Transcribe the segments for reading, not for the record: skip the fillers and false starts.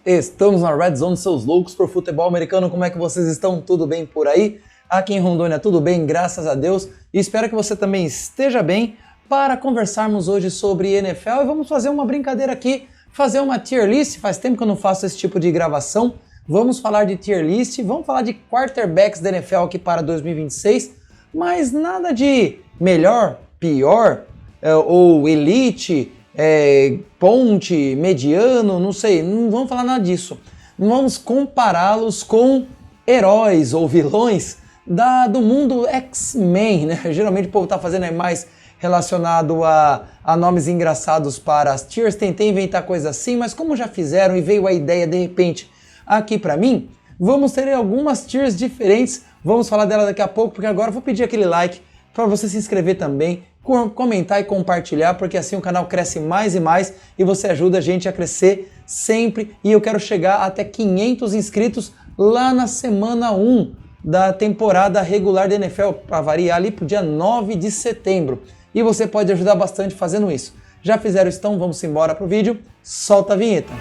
Estamos na Red Zone, seus loucos por futebol americano. Como é que vocês estão? Tudo bem por aí? Aqui em Rondônia tudo bem, graças a Deus. E espero que você também esteja bem para conversarmos hoje sobre NFL. E vamos fazer uma brincadeira aqui, fazer uma tier list. Faz tempo que eu não faço esse tipo de gravação. Vamos falar de tier list, vamos falar de quarterbacks da NFL aqui para 2026. Mas nada de melhor, pior ou elite, ponte, mediano, não sei, não vamos falar nada disso. Vamos compará-los com heróis ou vilões do mundo X-Men, né? Geralmente o povo tá fazendo mais relacionado a nomes engraçados para as tiers. Tentei inventar coisa assim, mas como já fizeram e veio a ideia de repente aqui para mim, vamos ter algumas tiers diferentes. Vamos falar dela daqui a pouco, porque agora eu vou pedir aquele like para você se inscrever também, comentar e compartilhar, porque assim o canal cresce mais e mais e você ajuda a gente a crescer sempre. E eu quero chegar até 500 inscritos lá na semana 1 da temporada regular da NFL, para variar ali pro dia 9 de setembro. E você pode ajudar bastante fazendo isso. Já fizeram isso? Então vamos embora pro vídeo. Solta a vinheta.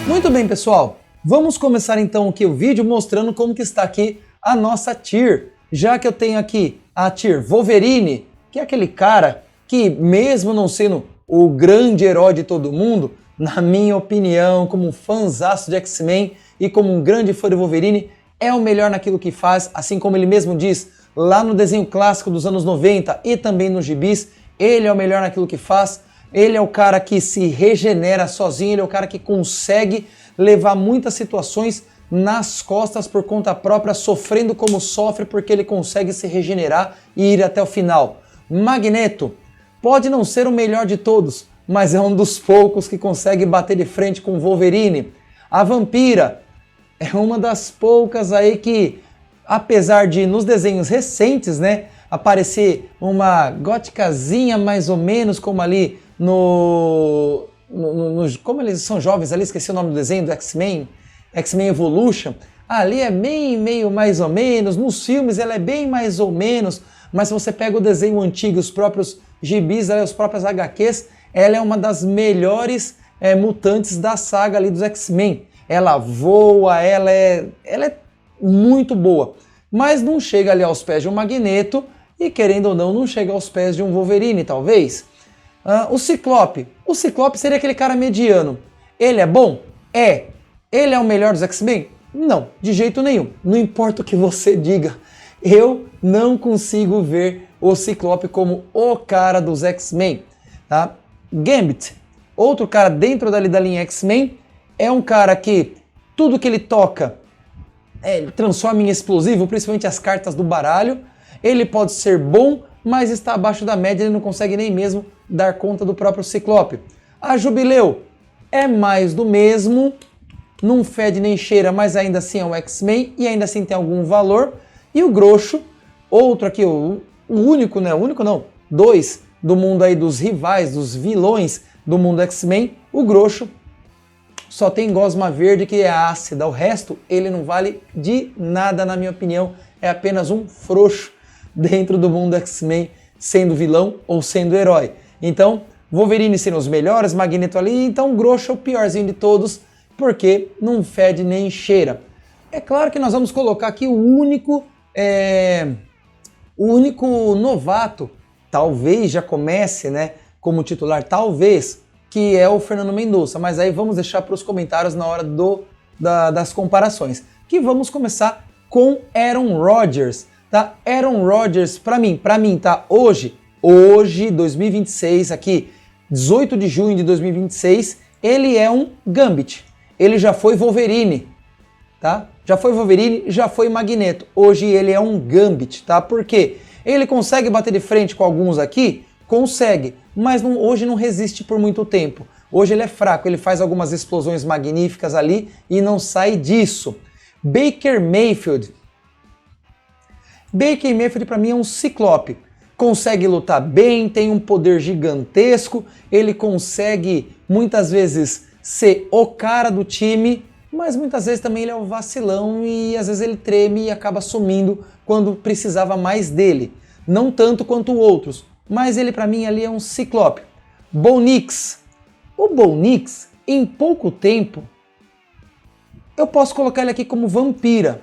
Muito bem, pessoal. Vamos começar então aqui o vídeo mostrando como que está aqui a nossa tier. Já que eu tenho aqui a tier Wolverine, que é aquele cara que, mesmo não sendo o grande herói de todo mundo, na minha opinião, como um fãzaço de X-Men e como um grande fã de Wolverine, é o melhor naquilo que faz, assim como ele mesmo diz lá no desenho clássico dos anos 90 e também nos gibis, ele é o melhor naquilo que faz, ele é o cara que se regenera sozinho, ele é o cara que consegue levar muitas situações nas costas por conta própria, sofrendo como sofre, porque ele consegue se regenerar e ir até o final. Magneto pode não ser o melhor de todos, mas é um dos poucos que consegue bater de frente com o Wolverine. A Vampira é uma das poucas aí que, apesar de nos desenhos recentes, né, aparecer uma góticazinha mais ou menos, como ali como eles são jovens ali, esqueci o nome do desenho do X-Men Evolution, ali é bem meio mais ou menos, nos filmes ela é bem mais ou menos, mas se você pega o desenho antigo, os próprios gibis, os próprios HQs, ela é uma das melhores mutantes da saga ali dos X-Men. Ela voa, ela é muito boa, mas não chega ali aos pés de um Magneto e, querendo ou não chega aos pés de um Wolverine, talvez. O Ciclope seria aquele cara mediano. Ele é bom? É. Ele é o melhor dos X-Men? Não, de jeito nenhum. Não importa o que você diga. Eu não consigo ver o Ciclope como o cara dos X-Men. Tá? Gambit, outro cara dentro da linha X-Men, é um cara que tudo que ele toca ele transforma em explosivo, principalmente as cartas do baralho. Ele pode ser bom, mas está abaixo da média, ele não consegue nem mesmo dar conta do próprio Ciclope. A Jubileu é mais do mesmo, não fede nem cheira, mas ainda assim é um X-Men e ainda assim tem algum valor. E o Grosso, outro aqui, o único, né? O único não, dois do mundo aí dos rivais, dos vilões do mundo X-Men. O Grosso só tem gosma verde, que é ácida, o resto ele não vale de nada, na minha opinião, é apenas um frouxo dentro do mundo X-Men, sendo vilão ou sendo herói. Então, Wolverine sendo os melhores, Magneto ali, então o Grosso é o piorzinho de todos, porque não fede nem cheira. É claro que nós vamos colocar aqui o único novato, talvez já comece, né, como titular, talvez, que é o Fernando Mendonça, mas aí vamos deixar para os comentários na hora das comparações. Que vamos começar com Aaron Rodgers, tá? Aaron Rodgers, para mim, tá? Hoje, 2026, aqui, 18 de junho de 2026, ele é um Gambit. Ele já foi Wolverine, tá? Já foi Wolverine, já foi Magneto. Hoje ele é um Gambit, tá? Por quê? Ele consegue bater de frente com alguns aqui? Consegue, mas hoje não resiste por muito tempo. Hoje ele é fraco, ele faz algumas explosões magníficas ali e não sai disso. Baker Mayfield. Baker Mayfield para mim é um Ciclope. Consegue lutar bem, tem um poder gigantesco, ele consegue muitas vezes ser o cara do time, mas muitas vezes também ele é o vacilão e às vezes ele treme e acaba sumindo quando precisava mais dele. Não tanto quanto outros, mas ele para mim ali é um Ciclope. Bo Nix. O Bo Nix, em pouco tempo, eu posso colocar ele aqui como vampira,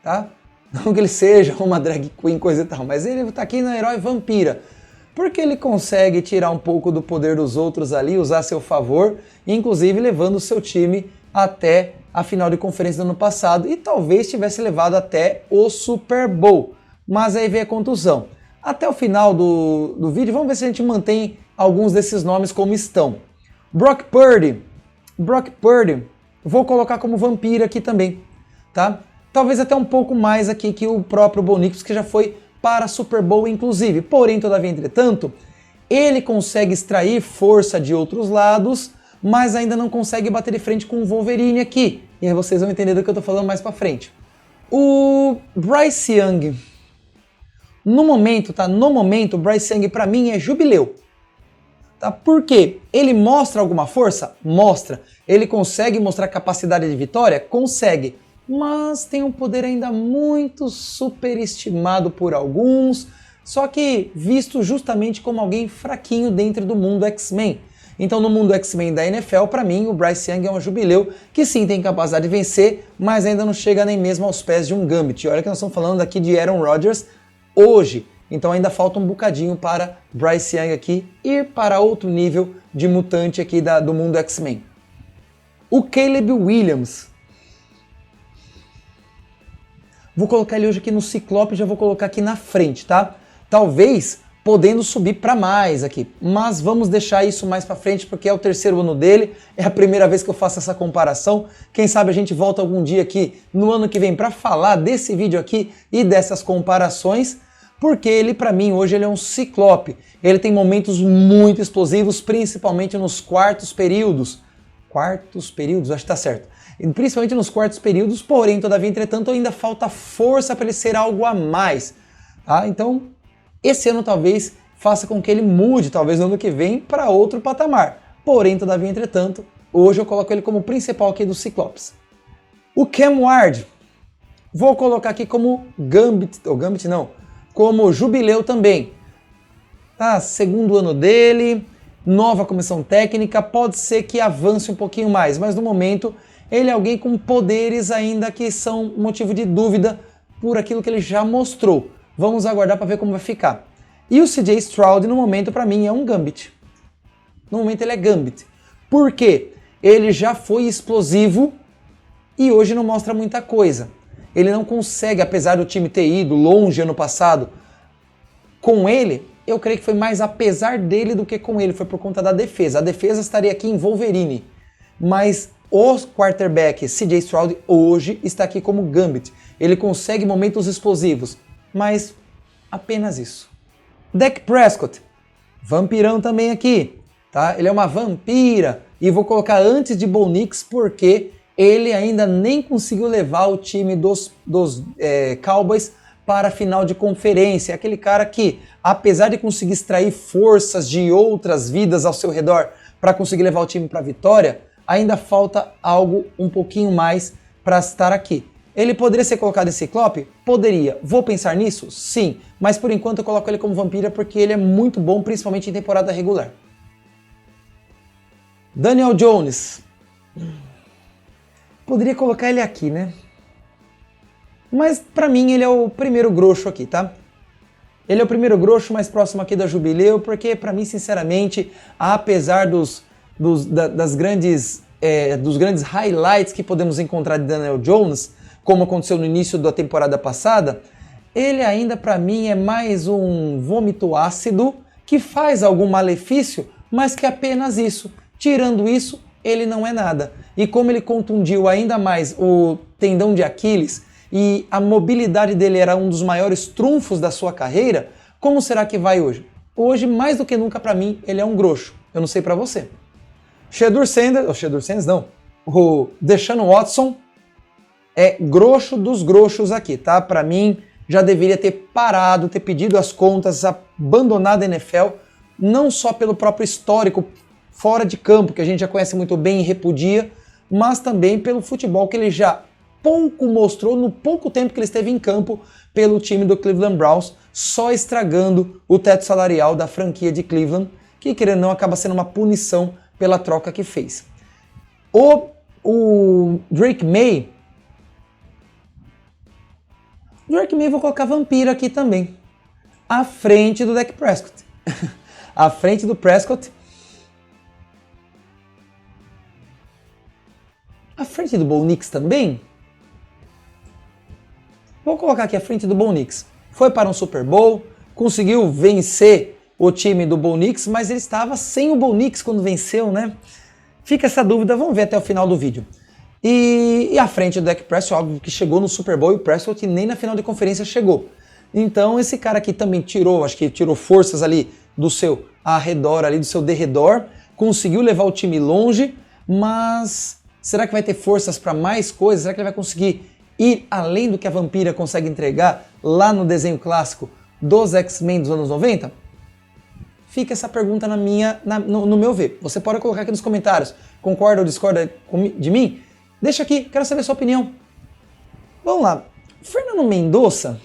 tá? Não que ele seja uma drag queen, coisa e tal, mas ele tá aqui no herói vampira. Porque ele consegue tirar um pouco do poder dos outros ali, usar a seu favor, inclusive levando o seu time até a final de conferência do ano passado e talvez tivesse levado até o Super Bowl. Mas aí veio a contusão. Até o final do vídeo, vamos ver se a gente mantém alguns desses nomes como estão. Brock Purdy, vou colocar como vampiro aqui também, tá? Talvez até um pouco mais aqui que o próprio Bo Nix, que já foi para Super Bowl inclusive. Porém, todavia, entretanto, ele consegue extrair força de outros lados, mas ainda não consegue bater de frente com o Wolverine aqui. E aí vocês vão entender do que eu tô falando mais pra frente. O Bryce Young, no momento, o Bryce Young pra mim é jubileu. Tá? Por quê? Ele mostra alguma força? Mostra. Ele consegue mostrar capacidade de vitória? Consegue. Mas tem um poder ainda muito superestimado por alguns, só que visto justamente como alguém fraquinho dentro do mundo X-Men. Então no mundo X-Men da NFL, para mim, o Bryce Young é um jubileu que sim tem capacidade de vencer, mas ainda não chega nem mesmo aos pés de um Gambit. Olha que nós estamos falando aqui de Aaron Rodgers hoje, então ainda falta um bocadinho para Bryce Young aqui ir para outro nível de mutante aqui do mundo X-Men. O Caleb Williams. Vou colocar ele hoje aqui no Ciclope, já vou colocar aqui na frente, tá? Talvez podendo subir para mais aqui, mas vamos deixar isso mais para frente porque é o terceiro ano dele, é a primeira vez que eu faço essa comparação. Quem sabe a gente volta algum dia aqui no ano que vem para falar desse vídeo aqui e dessas comparações, porque ele para mim hoje ele é um Ciclope. Ele tem momentos muito explosivos, principalmente nos quartos períodos. Quartos períodos, acho que tá certo. Principalmente nos quartos períodos, porém, todavia, entretanto, ainda falta força para ele ser algo a mais. Tá? Então, esse ano talvez faça com que ele mude, talvez no ano que vem, para outro patamar. Porém, todavia, entretanto, hoje eu coloco ele como principal aqui do Ciclopes. O Cam Ward, vou colocar aqui como Gambit não, como jubileu também. Tá? Segundo ano dele, nova comissão técnica, pode ser que avance um pouquinho mais, mas no momento ele é alguém com poderes ainda que são motivo de dúvida por aquilo que ele já mostrou. Vamos aguardar para ver como vai ficar. E o CJ Stroud, no momento, para mim, é um Gambit. No momento ele é Gambit. Por quê? Ele já foi explosivo e hoje não mostra muita coisa. Ele não consegue, apesar do time ter ido longe ano passado, com ele, eu creio que foi mais apesar dele do que com ele, foi por conta da defesa. A defesa estaria aqui em Wolverine, mas o quarterback CJ Stroud hoje está aqui como Gambit. Ele consegue momentos explosivos, mas apenas isso. Dak Prescott, vampirão também aqui, tá? Ele é uma vampira e vou colocar antes de Bo Nix porque ele ainda nem conseguiu levar o time dos Cowboys para a final de conferência. É aquele cara que, apesar de conseguir extrair forças de outras vidas ao seu redor para conseguir levar o time para a vitória, ainda falta algo um pouquinho mais para estar aqui. Ele poderia ser colocado em Ciclope? Poderia. Vou pensar nisso? Sim. Mas por enquanto eu coloco ele como vampira porque ele é muito bom, principalmente em temporada regular. Daniel Jones. Poderia colocar ele aqui, né? Mas pra mim ele é o primeiro grosso aqui, tá? Ele é o primeiro grosso mais próximo aqui da Jubileu, porque pra mim, sinceramente, apesar dos grandes highlights que podemos encontrar de Daniel Jones, como aconteceu no início da temporada passada, ele ainda para mim é mais um vômito ácido que faz algum malefício, mas que é apenas isso. Tirando isso, ele não é nada. E como ele contundiu ainda mais o tendão de Aquiles e a mobilidade dele era um dos maiores trunfos da sua carreira, como será que vai hoje? Hoje, mais do que nunca para mim, ele é um grosso. Eu não sei para você. O Deshaun Watson é grosso dos groxos aqui, tá? Para mim, já deveria ter parado, ter pedido as contas, abandonado a NFL, não só pelo próprio histórico fora de campo, que a gente já conhece muito bem e repudia, mas também pelo futebol que ele já pouco mostrou no pouco tempo que ele esteve em campo pelo time do Cleveland Browns, só estragando o teto salarial da franquia de Cleveland, que querendo ou não acaba sendo uma punição pela troca que fez. O Drake May vou colocar vampiro aqui também, à frente do Dak Prescott. À frente do Prescott. À frente do Bo Nix também. Vou colocar aqui à frente do Bo Nix. Foi para um Super Bowl, conseguiu vencer o time do Bo Nix, mas ele estava sem o Bo Nix quando venceu, né? Fica essa dúvida, vamos ver até o final do vídeo. E à frente do Dak Prescott, óbvio que chegou no Super Bowl e o Prescott nem na final de conferência chegou. Então esse cara aqui também acho que tirou forças ali do seu arredor, ali do seu derredor, conseguiu levar o time longe, mas será que vai ter forças para mais coisas? Será que ele vai conseguir ir além do que a Vampira consegue entregar lá no desenho clássico dos X-Men dos anos 90? Fica essa pergunta no meu ver. Você pode colocar aqui nos comentários, concorda ou discorda de mim? Deixa aqui, quero saber a sua opinião. Vamos lá. Fernando Mendonça,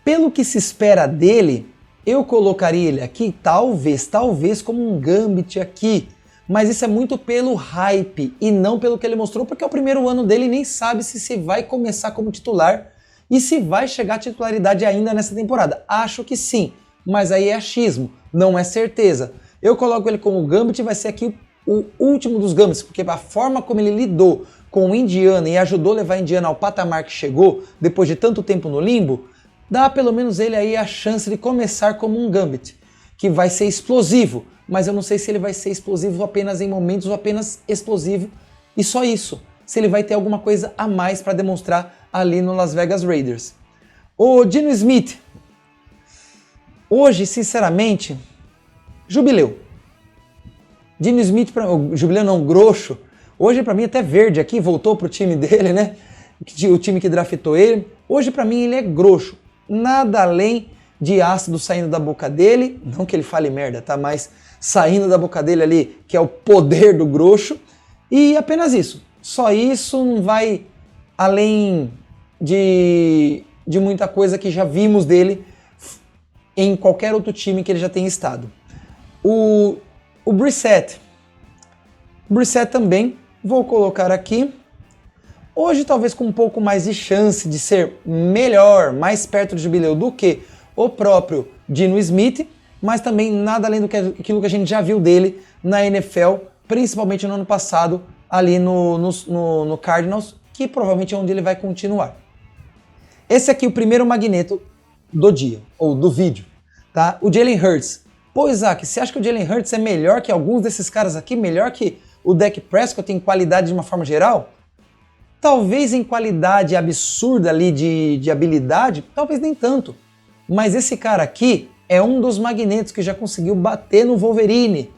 pelo que se espera dele, eu colocaria ele aqui, talvez como um Gambit aqui. Mas isso é muito pelo hype e não pelo que ele mostrou, porque é o primeiro ano dele e nem sabe se vai começar como titular e se vai chegar à titularidade ainda nessa temporada. Acho que sim, mas aí é achismo, não é certeza. Eu coloco ele como Gambit, vai ser aqui o último dos Gambits, porque a forma como ele lidou com o Indiana e ajudou a levar a Indiana ao patamar que chegou, depois de tanto tempo no limbo, dá pelo menos ele aí a chance de começar como um Gambit, que vai ser explosivo, mas eu não sei se ele vai ser explosivo apenas em momentos ou apenas explosivo e só isso. Se ele vai ter alguma coisa a mais para demonstrar ali no Las Vegas Raiders. O Geno Smith, hoje, sinceramente, jubileu. Geno Smith, jubileu não, Grosso, hoje para mim até verde aqui, voltou pro time dele, né? O time que draftou ele. Hoje para mim ele é Grosso, nada além de ácido saindo da boca dele, não que ele fale merda, tá? Mas saindo da boca dele ali, que é o poder do Grosso, e apenas isso. Só isso, não vai além de muita coisa que já vimos dele em qualquer outro time que ele já tenha estado. O Brissett também, vou colocar aqui. Hoje talvez com um pouco mais de chance de ser melhor, mais perto do jubileu do que o próprio Geno Smith, mas também nada além do que aquilo que a gente já viu dele na NFL, principalmente no ano passado, ali no Cardinals, que provavelmente é onde ele vai continuar. Esse aqui é o primeiro Magneto do dia, ou do vídeo, tá? O Jalen Hurts. Pô, Isaac, você acha que o Jalen Hurts é melhor que alguns desses caras aqui? Melhor que o Dak Prescott em qualidade de uma forma geral? Talvez em qualidade absurda ali de habilidade, talvez nem tanto. Mas esse cara aqui é um dos magnetos que já conseguiu bater no Wolverine.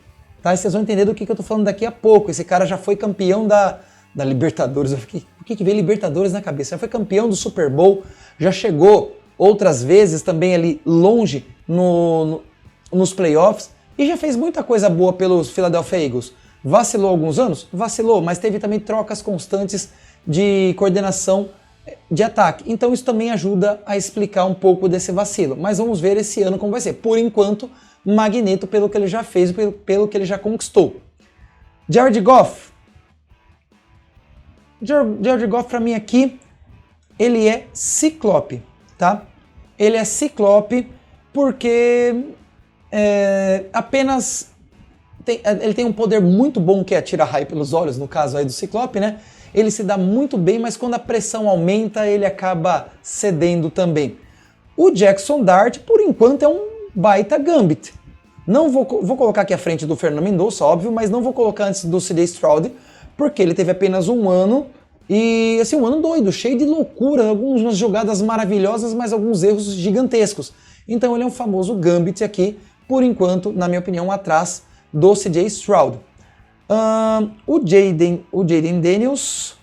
Tá? E vocês vão entender do que eu tô falando daqui a pouco. Esse cara já foi campeão da Libertadores. Por que veio Libertadores na cabeça? Já foi campeão do Super Bowl, já chegou outras vezes também ali longe nos playoffs e já fez muita coisa boa pelos Philadelphia Eagles. Vacilou alguns anos? Vacilou, mas teve também trocas constantes de coordenação de ataque. Então isso também ajuda a explicar um pouco desse vacilo. Mas vamos ver esse ano como vai ser. Por enquanto, Magneto pelo que ele já fez, pelo que ele já conquistou. Jared Goff. Jared Goff para mim aqui, ele é ciclope, tá? Ele é ciclope porque apenas ele tem um poder muito bom que é atirar raio pelos olhos, no caso aí do ciclope, né? Ele se dá muito bem, mas quando a pressão aumenta, ele acaba cedendo também. O Jackson Dart, por enquanto, é um baita Gambit. Não vou colocar aqui à frente do Fernando Mendonça, óbvio, mas não vou colocar antes do C.J. Stroud, porque ele teve apenas um ano, e assim, um ano doido, cheio de loucura, algumas jogadas maravilhosas, mas alguns erros gigantescos. Então ele é um famoso Gambit aqui, por enquanto, na minha opinião, atrás do C.J. Stroud. O Jayden Daniels,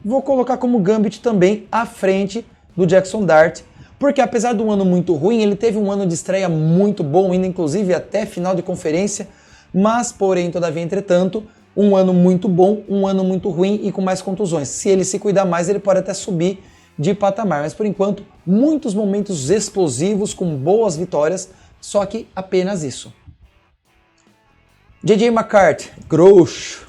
vou colocar como Gambit também à frente do Jackson Dart, porque apesar do ano muito ruim, ele teve um ano de estreia muito bom, indo inclusive até final de conferência, mas porém, todavia, entretanto, um ano muito bom, um ano muito ruim e com mais contusões. Se ele se cuidar mais, ele pode até subir de patamar, mas por enquanto, muitos momentos explosivos com boas vitórias, só que apenas isso. J.J. McCarthy, grosso.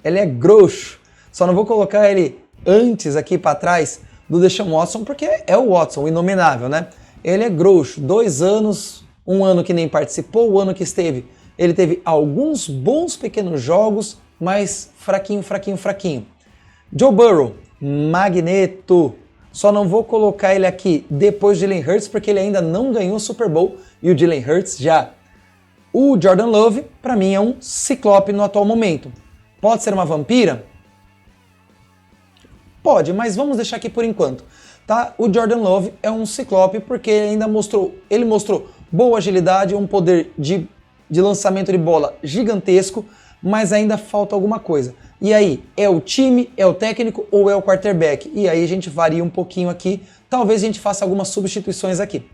Ele é grosso. Só não vou colocar ele antes aqui para trás do Deshaun Watson, porque é o Watson, o inominável, né? Ele é grosso. 2 anos, um ano que nem participou, o ano que esteve. Ele teve alguns bons pequenos jogos, mas fraquinho. Joe Burrow, magneto. Só não vou colocar ele aqui depois de Jalen Hurts, porque ele ainda não ganhou o Super Bowl e o Jalen Hurts já. O Jordan Love, para mim, é um ciclope no atual momento. Pode ser uma vampira? Pode, mas vamos deixar aqui por enquanto. Tá? O Jordan Love é um ciclope porque ele mostrou boa agilidade, um poder de lançamento de bola gigantesco, mas ainda falta alguma coisa. E aí, é o time, é o técnico ou é o quarterback? E aí a gente varia um pouquinho aqui, talvez a gente faça algumas substituições aqui.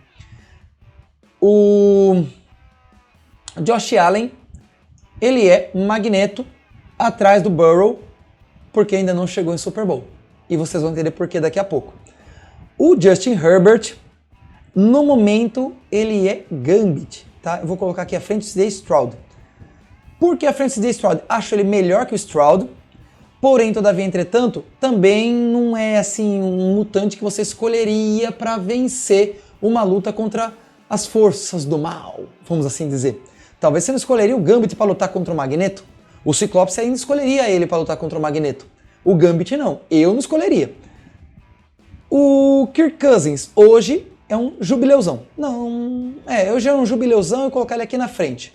O Josh Allen, ele é magneto atrás do Burrow, porque ainda não chegou em Super Bowl. E vocês vão entender por que daqui a pouco. O Justin Herbert, no momento, ele é Gambit, tá? Eu vou colocar aqui a frente de Stroud. Por que a Francis D. Stroud? Acho ele melhor que o Stroud, porém, todavia, entretanto, também não é assim um mutante que você escolheria para vencer uma luta contra as forças do mal, vamos assim dizer. Talvez você não escolheria o Gambit para lutar contra o Magneto. O Ciclope ainda escolheria ele para lutar contra o Magneto. O Gambit não, eu não escolheria. O Kirk Cousins hoje é um jubileuzão. Hoje é um jubileuzão e colocar ele aqui na frente.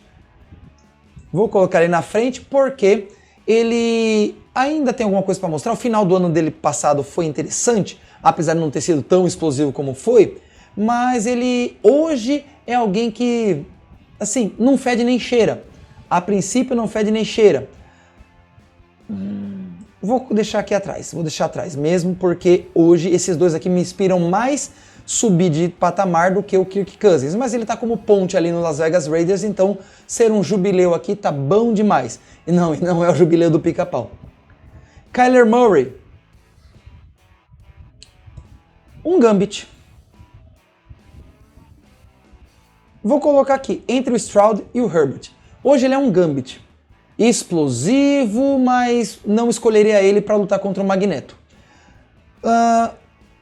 Vou colocar ele na frente porque ele ainda tem alguma coisa para mostrar. O final do ano dele passado foi interessante, apesar de não ter sido tão explosivo como foi, mas ele hoje é alguém que, assim, não fede nem cheira. A princípio não fede nem cheira. Vou deixar aqui atrás, vou deixar atrás mesmo, porque hoje esses dois aqui me inspiram mais subir de patamar do que o Kirk Cousins, mas ele tá como ponte ali no Las Vegas Raiders, então ser um jubileu aqui tá bom demais. E não é o jubileu do Pica-Pau. Kyler Murray, um Gambit. Vou colocar aqui entre o Stroud e o Herbert. Hoje ele é um Gambit. Explosivo, mas não escolheria ele para lutar contra o Magneto.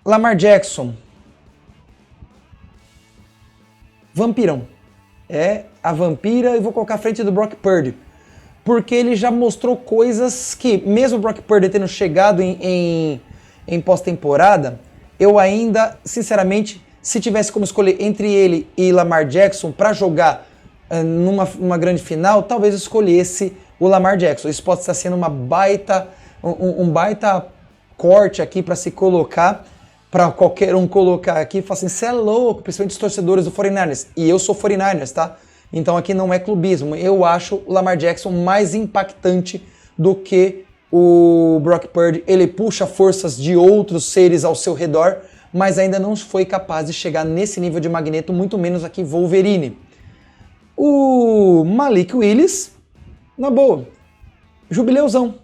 Lamar Jackson. Vampirão. É a vampira e vou colocar à frente do Brock Purdy. Porque ele já mostrou coisas que, mesmo o Brock Purdy tendo chegado em pós-temporada, eu ainda, sinceramente, se tivesse como escolher entre ele e Lamar Jackson para jogar numa grande final, talvez eu escolhesse o Lamar Jackson. Isso pode estar sendo um baita corte aqui para se colocar, para qualquer um colocar aqui e falar assim, você é louco, principalmente os torcedores do 49ers. E eu sou 49ers, tá? Então aqui não é clubismo. Eu acho o Lamar Jackson mais impactante do que o Brock Purdy. Ele puxa forças de outros seres ao seu redor, mas ainda não foi capaz de chegar nesse nível de Magneto, muito menos aqui Wolverine. O Malik Willis, na boa, jubileuzão.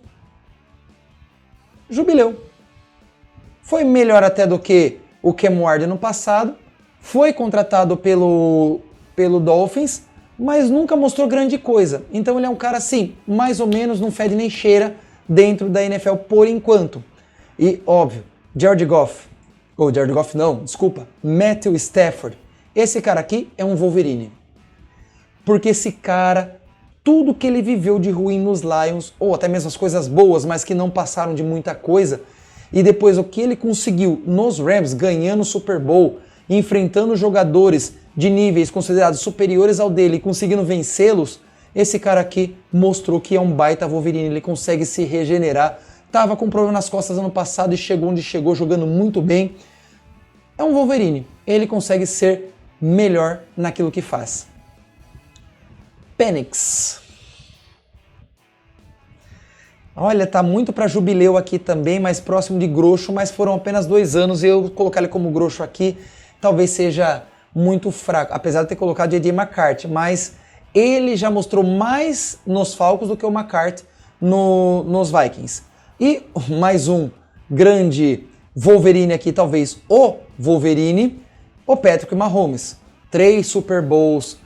Jubileu. Foi melhor até do que o Cam Ward no passado, foi contratado pelo Dolphins, mas nunca mostrou grande coisa. Então ele é um cara assim, mais ou menos, não fede nem cheira dentro da NFL por enquanto. E óbvio, Matthew Stafford. Esse cara aqui é um Wolverine. Porque esse cara, tudo que ele viveu de ruim nos Lions, ou até mesmo as coisas boas, mas que não passaram de muita coisa, e depois o que ele conseguiu nos Rams, ganhando o Super Bowl, enfrentando jogadores de níveis considerados superiores ao dele e conseguindo vencê-los, esse cara aqui mostrou que é um baita Wolverine, ele consegue se regenerar, estava com problema nas costas ano passado e chegou onde chegou jogando muito bem. É um Wolverine, ele consegue ser melhor naquilo que faz. Penix. Olha, tá muito para jubileu aqui também, mais próximo de Grosso, mas foram apenas 2 anos e eu colocar ele como Grosso aqui talvez seja muito fraco, apesar de ter colocado J.J. McCarthy, mas ele já mostrou mais nos Falcons do que o McCarthy nos Vikings. E mais um grande Wolverine aqui, talvez o Wolverine, o Patrick Mahomes. 3 Super Bowls,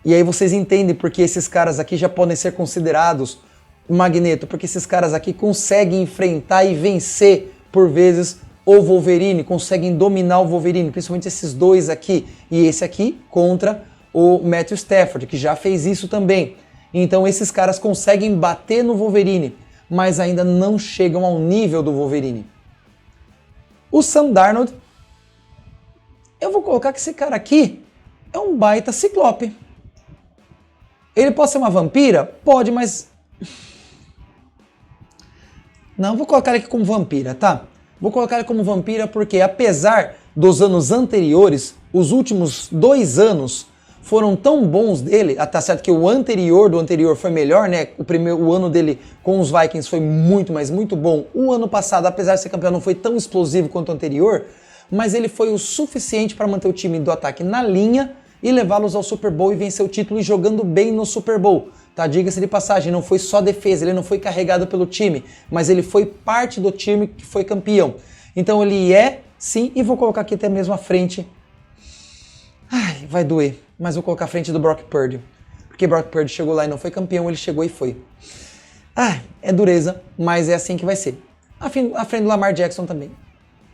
E aí vocês entendem porque esses caras aqui já podem ser considerados Magneto, porque esses caras aqui conseguem enfrentar e vencer, por vezes, o Wolverine, conseguem dominar o Wolverine, principalmente esses dois aqui, e esse aqui contra o Matthew Stafford, que já fez isso também. Então esses caras conseguem bater no Wolverine, mas ainda não chegam ao nível do Wolverine. O Sam Darnold, eu vou colocar que esse cara aqui é um baita ciclope. Ele pode ser uma vampira? Pode, mas... Não, vou colocar ele aqui como vampira, tá? Vou colocar ele como vampira porque, apesar dos anos anteriores, os últimos 2 anos foram tão bons dele, tá certo que o anterior do anterior foi melhor, né? O ano dele com os Vikings foi muito, mas muito bom. O ano passado, apesar de ser campeão, não foi tão explosivo quanto o anterior, mas ele foi o suficiente para manter o time do ataque na linha e levá-los ao Super Bowl e vencer o título e jogando bem no Super Bowl. Tá? Diga-se de passagem, não foi só defesa, ele não foi carregado pelo time, mas ele foi parte do time que foi campeão. Então ele é, sim, e vou colocar aqui até mesmo à frente. Ai, vai doer, mas vou colocar à frente do Brock Purdy. Porque Brock Purdy chegou lá e não foi campeão, ele chegou e foi. Ah, é dureza, mas é assim que vai ser. À frente do Lamar Jackson também.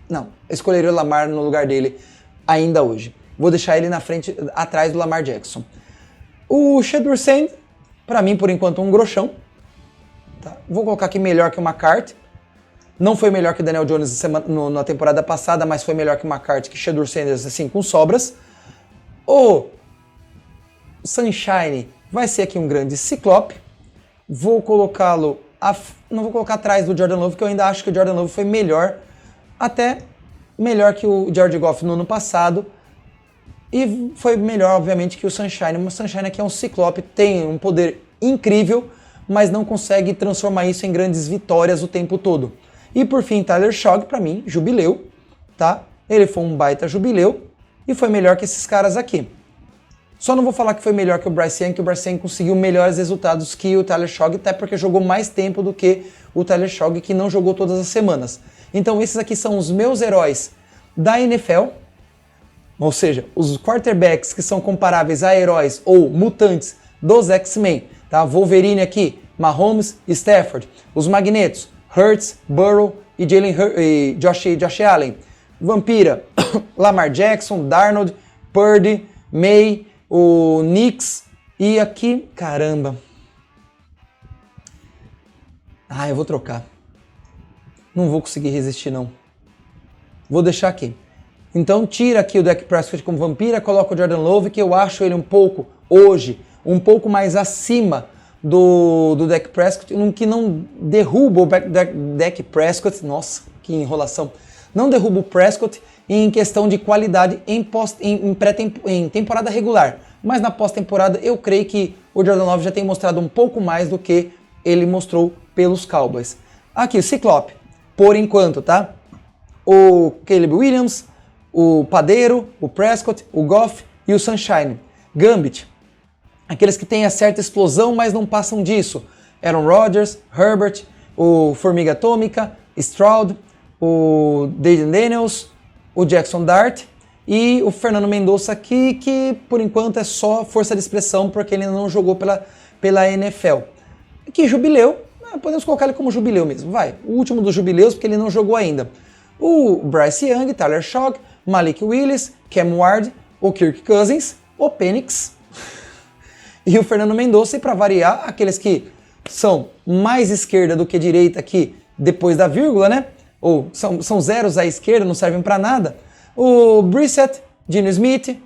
Não, eu escolheria o Lamar no lugar dele ainda hoje. Vou deixar ele na frente, atrás do Lamar Jackson. O Shedeur Sand, pra mim, por enquanto, um groxão. Tá? Vou colocar aqui melhor que o McCarthy. Não foi melhor que o Daniel Jones na temporada passada, mas foi melhor que o McCarthy, que Shedeur Sanders, assim, com sobras. O Sunshine vai ser aqui um grande ciclope. Vou colocá-lo... Não vou colocar atrás do Jordan Love, porque eu ainda acho que o Jordan Love foi melhor. Até melhor que o Jared Goff no ano passado. E foi melhor, obviamente, que o Sunshine. O Sunshine aqui é um ciclope, tem um poder incrível, mas não consegue transformar isso em grandes vitórias o tempo todo. E por fim, Tyler Shogg, pra mim, jubileu, tá? Ele foi um baita jubileu e foi melhor que esses caras aqui. Só não vou falar que foi melhor que o Bryce Young, que o Bryce Young conseguiu melhores resultados que o Tyler Shogg, até porque jogou mais tempo do que o Tyler Shogg, que não jogou todas as semanas. Então esses aqui são os meus heróis da NFL, ou seja, os quarterbacks que são comparáveis a heróis ou mutantes dos X-Men, tá? Wolverine aqui, Mahomes e Stafford. Os Magnetos, Hurts, Burrow e Josh Allen. Vampira, Lamar Jackson, Darnold, Purdy, May, o Knicks e aqui, caramba. Ah, eu vou trocar. Não vou conseguir resistir, não. Vou deixar aqui. Então tira aqui o Dak Prescott como vampira, coloca o Jordan Love, que eu acho ele um pouco, hoje, um pouco mais acima do Dak Prescott, que não derruba o Dak Prescott, nossa, que enrolação, não derruba o Prescott em questão de qualidade em temporada regular, mas na pós-temporada eu creio que o Jordan Love já tem mostrado um pouco mais do que ele mostrou pelos Cowboys. Aqui, o Ciclope, por enquanto, tá? O Caleb Williams, o Padeiro, o Prescott, o Goff e o Sunshine. Gambit, aqueles que têm a certa explosão, mas não passam disso. Aaron Rodgers, Herbert, o Formiga Atômica, Stroud, o Dayton Daniels, o Jackson Dart e o Fernando Mendonça aqui, que por enquanto é só força de expressão, porque ele ainda não jogou pela NFL. Aqui, Jubileu, podemos colocar ele como Jubileu mesmo, vai. O último dos Jubileus, porque ele não jogou ainda. O Bryce Young, Tyler Shogg, Malik Willis, Cam Ward, o Kirk Cousins, o Penix e o Fernando Mendonça, e para variar, aqueles que são mais esquerda do que direita aqui, depois da vírgula, né? Ou são zeros à esquerda, não servem para nada. O Brissett, Geno Smith,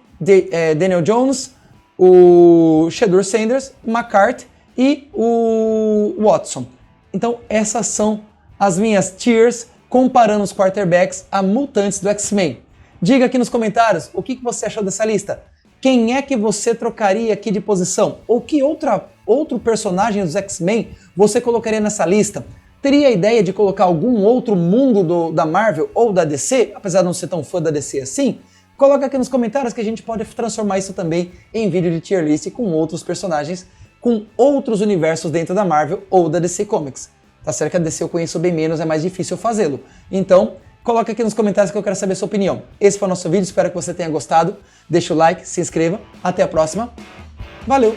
Daniel Jones, o Shedeur Sanders, McCarthy e o Watson. Então essas são as minhas tiers comparando os quarterbacks a mutantes do X-Men. Diga aqui nos comentários o que você achou dessa lista. Quem é que você trocaria aqui de posição? Ou que outro personagem dos X-Men você colocaria nessa lista? Teria a ideia de colocar algum outro mundo da Marvel ou da DC, apesar de não ser tão fã da DC assim? Coloca aqui nos comentários que a gente pode transformar isso também em vídeo de tier list com outros personagens, com outros universos dentro da Marvel ou da DC Comics. Tá certo que a DC eu conheço bem menos, é mais difícil fazê-lo. Então, coloca aqui nos comentários que eu quero saber a sua opinião. Esse foi o nosso vídeo, espero que você tenha gostado. Deixa o like, se inscreva. Até a próxima Valeu!